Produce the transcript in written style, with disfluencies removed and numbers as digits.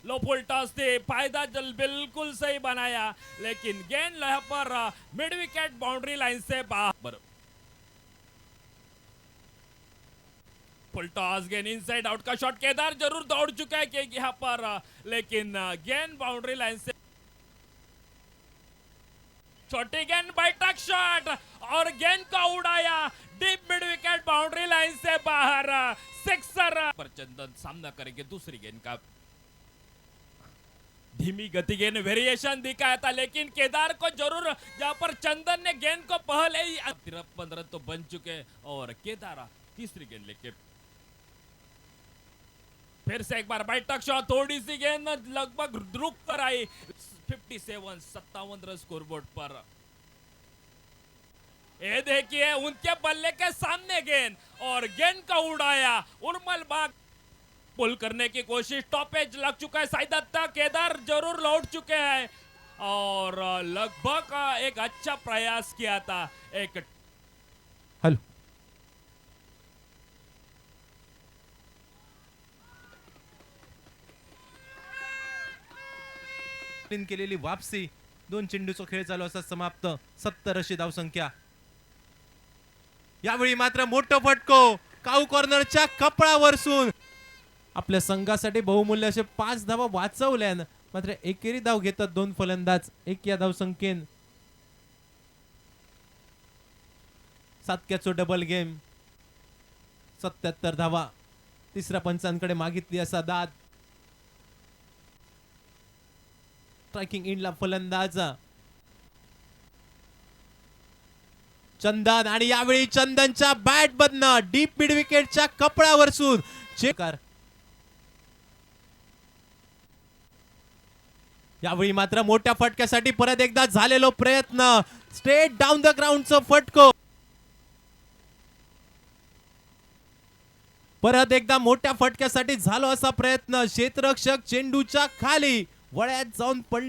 लो full toss थे, फायदा जल बिल्कुल सही बनाया, लेकिन गेंद यहाँ पर मिड विकेट बाउंड्री लाइन से बाहर। फुल टॉस गेंद इनसाइड आउट का शॉट, केदार जरूर दौड़ चुका है कि यहाँ पर लेकिन गेंद बाउंड्री लाइन से। छोटी गेंद बैठक शॉट और गेंद को उड़ाया deep mid wicket boundary line से बाहर, सिक्सर पर। चंदन सामना करेंगे दूसरी गेंद का। धीमी गति गेंद वेरिएशन दिखाया था, लेकिन केदार को जरूर जहां पर चंदन ने गेंद को पहले ही 53 रन तो बन चुके और केदार तीसरी गेंद लेके फिर से एक बार बैठक शॉट, थोड़ी सी गेंद लगभग रुक कर आई। 57 रन स्कोरबोर्ड पर। ये देखिए उनके बल्ले के सामने गेंद और गेंद का उड़ाया उर्मल बाग। पुल करने की कोशिश, टॉपेज लग चुका है शायद तक, केदार जरूर लौट चुके हैं और लगभग एक अच्छा प्रयास किया था। एक हॅलो केलेली वापसी, 2 चेंडूचा खेळ चालू असता समाप्त, 70 अशी धावसंख्या। यावेळी मात्र मोठं फटको काऊ कॉर्नरच्या कपळावरसून आपल्या संघासाठी बहुमूल्य असे 5 धावा वाचवल्या, मात्र एकेरी धाव घेतात 2 फलंदाज एक या धावसंख्येन। सातक्याचो डबल गेम, 77 धावा तिसऱ्या पंचांकडे मागितली असा दाद। स्ट्रायकिंग इंडला फलंदाज चंदन आणि यावेळी चंदनच्या बॅट बदन डीप मिड विकेटच्या कपळावरसून चेकार। यावेळी मात्र मोठ्या फटक्यासाठी परत एकदा झालेलो प्रयत्न, स्ट्रेट डाऊन द ग्राउंडचा फटको। परत एकदा मोठ्या फटक्यासाठी झालो असा प्रयत्न, क्षेत्ररक्षक चेंडूच्या खाली वळ्यात जाऊन पडले।